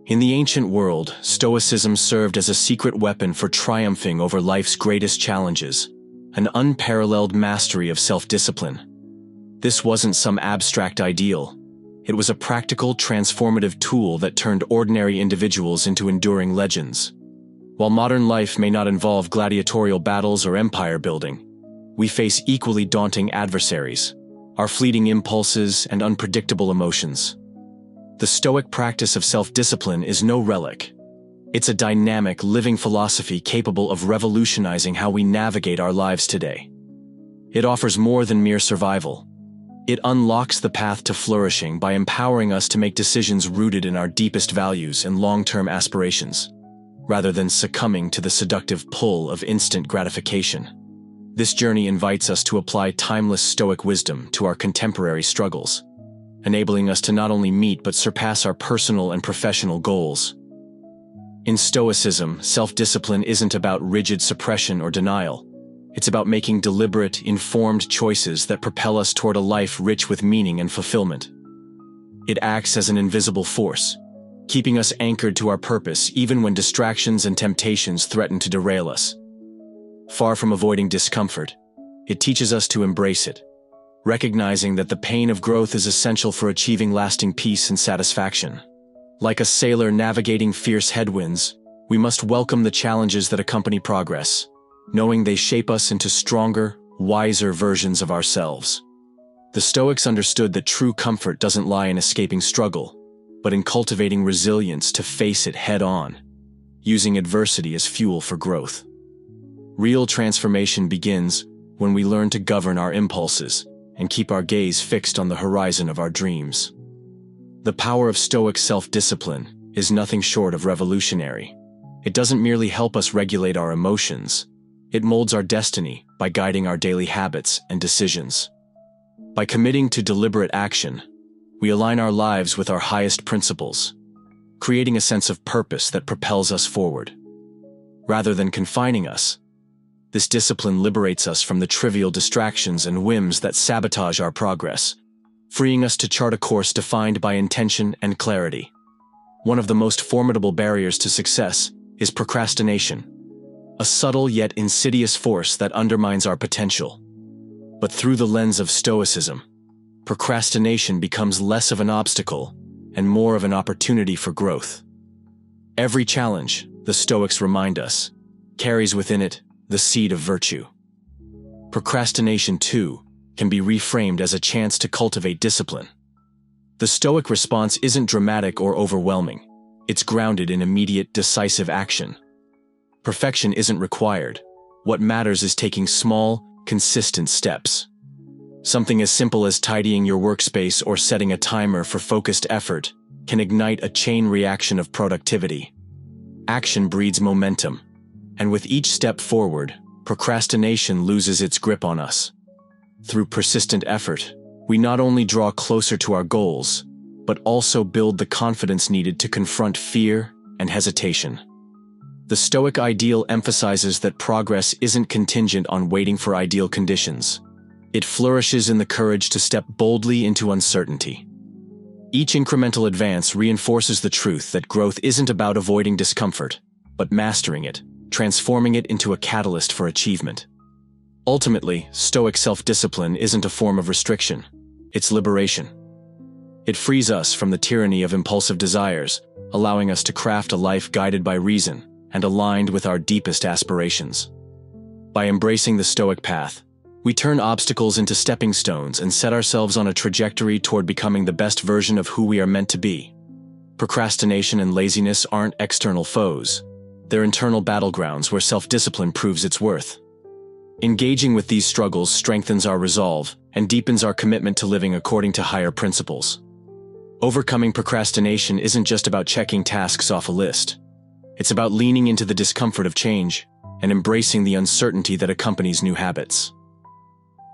In the ancient world, Stoicism served as a secret weapon for triumphing over life's greatest challenges, an unparalleled mastery of self-discipline. This wasn't some abstract ideal. It was a practical, transformative tool that turned ordinary individuals into enduring legends. While modern life may not involve gladiatorial battles or empire building, we face equally daunting adversaries, our fleeting impulses and unpredictable emotions. The Stoic practice of self-discipline is no relic. It's a dynamic, living philosophy capable of revolutionizing how we navigate our lives today. It offers more than mere survival. It unlocks the path to flourishing by empowering us to make decisions rooted in our deepest values and long-term aspirations, rather than succumbing to the seductive pull of instant gratification. This journey invites us to apply timeless Stoic wisdom to our contemporary struggles, enabling us to not only meet but surpass our personal and professional goals. In Stoicism, self-discipline isn't about rigid suppression or denial. It's about making deliberate, informed choices that propel us toward a life rich with meaning and fulfillment. It acts as an invisible force, keeping us anchored to our purpose even when distractions and temptations threaten to derail us. Far from avoiding discomfort, it teaches us to embrace it, recognizing that the pain of growth is essential for achieving lasting peace and satisfaction. Like a sailor navigating fierce headwinds, we must welcome the challenges that accompany progress, knowing they shape us into stronger, wiser versions of ourselves. The Stoics understood that true comfort doesn't lie in escaping struggle, but in cultivating resilience to face it head-on, using adversity as fuel for growth. Real transformation begins when we learn to govern our impulses and keep our gaze fixed on the horizon of our dreams. The power of Stoic self-discipline is nothing short of revolutionary. It doesn't merely help us regulate our emotions. It molds our destiny by guiding our daily habits and decisions. By committing to deliberate action, we align our lives with our highest principles, creating a sense of purpose that propels us forward. Rather than confining us, this discipline liberates us from the trivial distractions and whims that sabotage our progress, freeing us to chart a course defined by intention and clarity. One of the most formidable barriers to success is procrastination, a subtle yet insidious force that undermines our potential. But through the lens of Stoicism, procrastination becomes less of an obstacle and more of an opportunity for growth. Every challenge, the Stoics remind us, carries within it the seed of virtue. Procrastination, too, can be reframed as a chance to cultivate discipline. The Stoic response isn't dramatic or overwhelming. It's grounded in immediate, decisive action. Perfection isn't required. What matters is taking small, consistent steps. Something as simple as tidying your workspace or setting a timer for focused effort can ignite a chain reaction of productivity. Action breeds momentum, and with each step forward, procrastination loses its grip on us. Through persistent effort, we not only draw closer to our goals, but also build the confidence needed to confront fear and hesitation. The Stoic ideal emphasizes that progress isn't contingent on waiting for ideal conditions. It flourishes in the courage to step boldly into uncertainty. Each incremental advance reinforces the truth that growth isn't about avoiding discomfort, but mastering it, transforming it into a catalyst for achievement. Ultimately, Stoic self-discipline isn't a form of restriction, it's liberation. It frees us from the tyranny of impulsive desires, allowing us to craft a life guided by reason and aligned with our deepest aspirations. By embracing the Stoic path, we turn obstacles into stepping stones and set ourselves on a trajectory toward becoming the best version of who we are meant to be. Procrastination and laziness aren't external foes. They're internal battlegrounds where self-discipline proves its worth. Engaging with these struggles strengthens our resolve and deepens our commitment to living according to higher principles. Overcoming procrastination isn't just about checking tasks off a list. It's about leaning into the discomfort of change and embracing the uncertainty that accompanies new habits.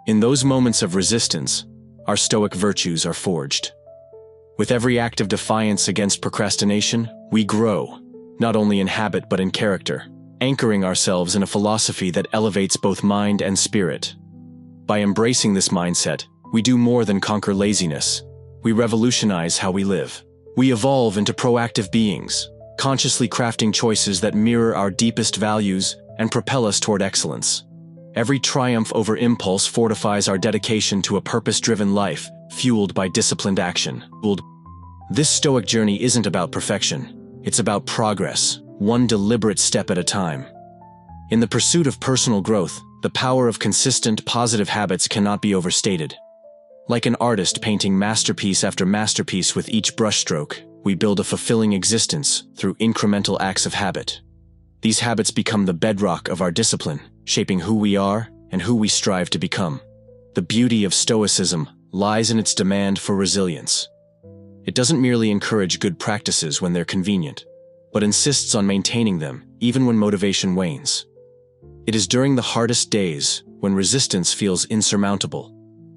In those moments of resistance, our Stoic virtues are forged. With every act of defiance against procrastination, we grow, not only in habit but in character, anchoring ourselves in a philosophy that elevates both mind and spirit. By embracing this mindset, we do more than conquer laziness. We revolutionize how we live, We evolve into proactive beings, consciously crafting choices that mirror our deepest values and propel us toward excellence. Every triumph over impulse fortifies our dedication to a purpose-driven life, fueled by disciplined action. This Stoic journey isn't about perfection. It's about progress, one deliberate step at a time. In the pursuit of personal growth, the power of consistent, positive habits cannot be overstated. Like an artist painting masterpiece after masterpiece with each brushstroke, we build a fulfilling existence through incremental acts of habit. These habits become the bedrock of our discipline, shaping who we are and who we strive to become. The beauty of Stoicism lies in its demand for resilience. It doesn't merely encourage good practices when they're convenient, but insists on maintaining them even when motivation wanes. It is during the hardest days, when resistance feels insurmountable,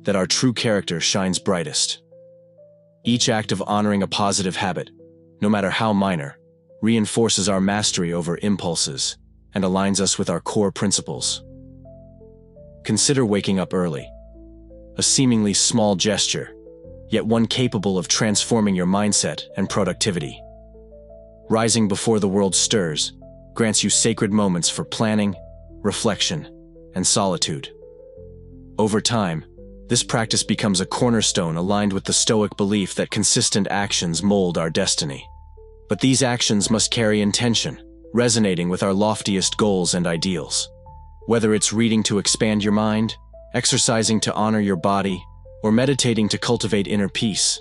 that our true character shines brightest. Each act of honoring a positive habit, no matter how minor, reinforces our mastery over impulses and aligns us with our core principles. Consider waking up early. A seemingly small gesture, yet one capable of transforming your mindset and productivity. Rising before the world stirs grants you sacred moments for planning, reflection, and solitude. Over time, this practice becomes a cornerstone aligned with the Stoic belief that consistent actions mold our destiny. But these actions must carry intention, resonating with our loftiest goals and ideals. Whether it's reading to expand your mind, exercising to honor your body, or meditating to cultivate inner peace,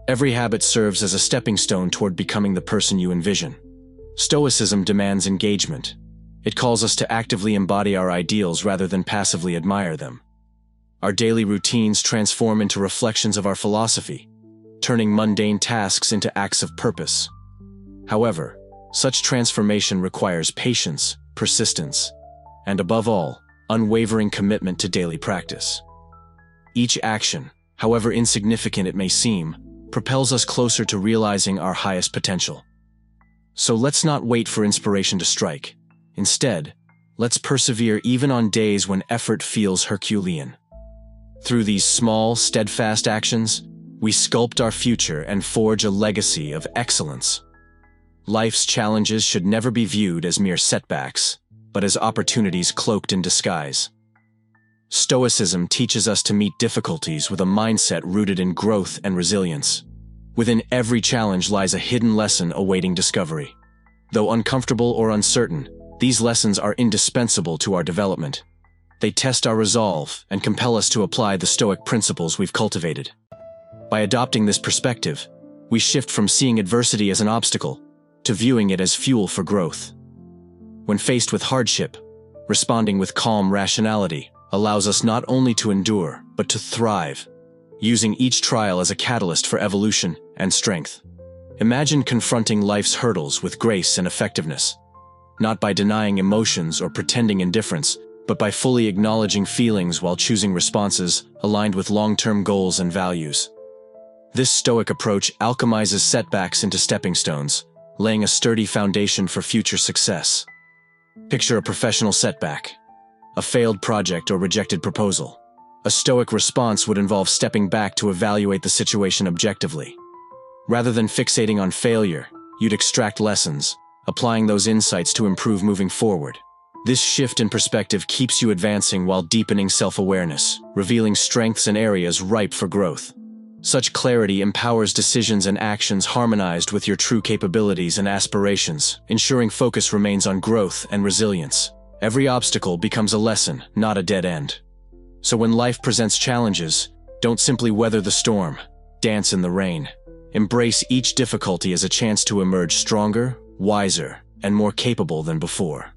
every habit serves as a stepping stone toward becoming the person you envision. Stoicism demands engagement. It calls us to actively embody our ideals rather than passively admire them. Our daily routines transform into reflections of our philosophy, turning mundane tasks into acts of purpose. However, such transformation requires patience, persistence, and above all, unwavering commitment to daily practice. Each action, however insignificant it may seem, propels us closer to realizing our highest potential. So let's not wait for inspiration to strike. Instead, let's persevere even on days when effort feels Herculean. Through these small, steadfast actions, we sculpt our future and forge a legacy of excellence. Life's challenges should never be viewed as mere setbacks, but as opportunities cloaked in disguise. Stoicism teaches us to meet difficulties with a mindset rooted in growth and resilience. Within every challenge lies a hidden lesson awaiting discovery. Though uncomfortable or uncertain, these lessons are indispensable to our development. They test our resolve and compel us to apply the Stoic principles we've cultivated. By adopting this perspective, we shift from seeing adversity as an obstacle to viewing it as fuel for growth. When faced with hardship, responding with calm rationality allows us not only to endure, but to thrive, using each trial as a catalyst for evolution and strength. Imagine confronting life's hurdles with grace and effectiveness, not by denying emotions or pretending indifference, but by fully acknowledging feelings while choosing responses aligned with long-term goals and values. This Stoic approach alchemizes setbacks into stepping stones, laying a sturdy foundation for future success. Picture a professional setback, a failed project or rejected proposal. A Stoic response would involve stepping back to evaluate the situation objectively. Rather than fixating on failure, you'd extract lessons, applying those insights to improve moving forward. This shift in perspective keeps you advancing while deepening self-awareness, revealing strengths and areas ripe for growth. Such clarity empowers decisions and actions harmonized with your true capabilities and aspirations, ensuring focus remains on growth and resilience. Every obstacle becomes a lesson, not a dead end. So when life presents challenges, don't simply weather the storm, dance in the rain. Embrace each difficulty as a chance to emerge stronger, wiser, and more capable than before.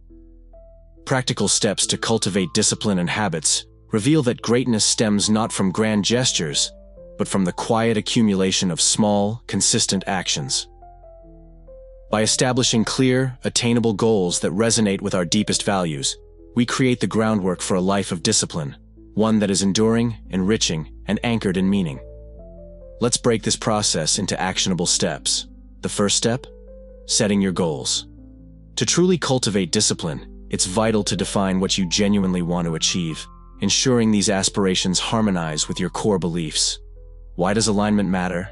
Practical steps to cultivate discipline and habits reveal that greatness stems not from grand gestures, but from the quiet accumulation of small, consistent actions. By establishing clear, attainable goals that resonate with our deepest values, we create the groundwork for a life of discipline, one that is enduring, enriching, and anchored in meaning. Let's break this process into actionable steps. The first step? Setting your goals. To truly cultivate discipline, it's vital to define what you genuinely want to achieve, ensuring these aspirations harmonize with your core beliefs. Why does alignment matter?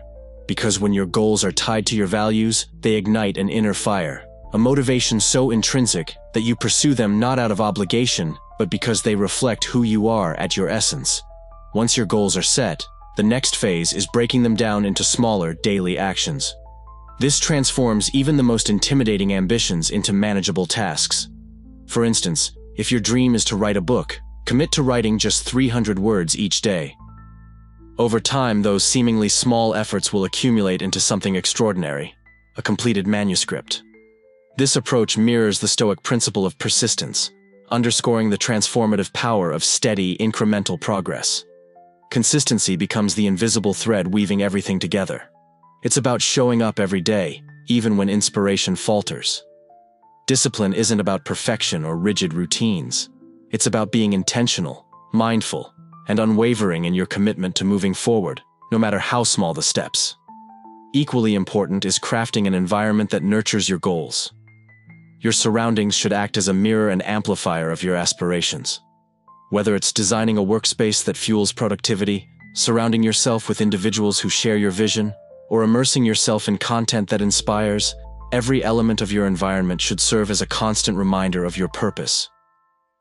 because when your goals are tied to your values, they ignite an inner fire, a motivation so intrinsic that you pursue them not out of obligation, but because they reflect who you are at your essence. Once your goals are set, the next phase is breaking them down into smaller, daily actions. This transforms even the most intimidating ambitions into manageable tasks. For instance, if your dream is to write a book, commit to writing just 300 words each day. Over time, those seemingly small efforts will accumulate into something extraordinary, a completed manuscript. This approach mirrors the Stoic principle of persistence, underscoring the transformative power of steady, incremental progress. Consistency becomes the invisible thread weaving everything together. It's about showing up every day, even when inspiration falters. Discipline isn't about perfection or rigid routines. It's about being intentional, mindful, and unwavering in your commitment to moving forward, no matter how small the steps. Equally important is crafting an environment that nurtures your goals. Your surroundings should act as a mirror and amplifier of your aspirations. Whether it's designing a workspace that fuels productivity, surrounding yourself with individuals who share your vision, or immersing yourself in content that inspires, every element of your environment should serve as a constant reminder of your purpose.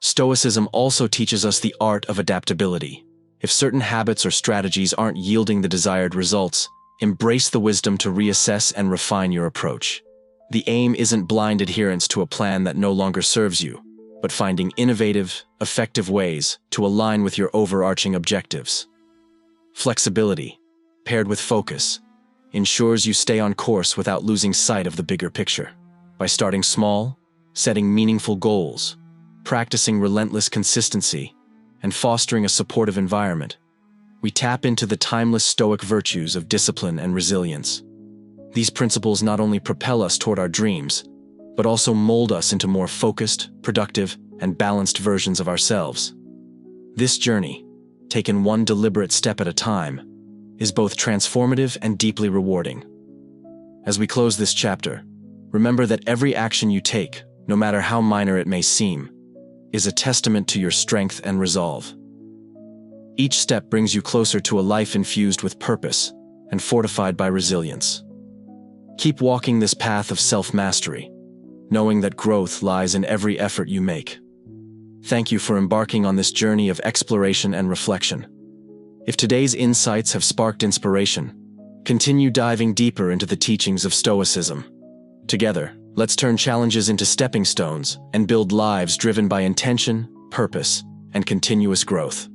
Stoicism also teaches us the art of adaptability. If certain habits or strategies aren't yielding the desired results, embrace the wisdom to reassess and refine your approach. The aim isn't blind adherence to a plan that no longer serves you, but finding innovative, effective ways to align with your overarching objectives. Flexibility, paired with focus, ensures you stay on course without losing sight of the bigger picture. By starting small, setting meaningful goals, practicing relentless consistency, and fostering a supportive environment, we tap into the timeless Stoic virtues of discipline and resilience. These principles not only propel us toward our dreams, but also mold us into more focused, productive, and balanced versions of ourselves. This journey, taken one deliberate step at a time, is both transformative and deeply rewarding. As we close this chapter, remember that every action you take, no matter how minor it may seem, is a testament to your strength and resolve. Each step brings you closer to a life infused with purpose and fortified by resilience. Keep walking this path of self-mastery, knowing that growth lies in every effort you make. Thank you for embarking on this journey of exploration and reflection. If today's insights have sparked inspiration, continue diving deeper into the teachings of Stoicism. Together, let's turn challenges into stepping stones and build lives driven by intention, purpose, and continuous growth.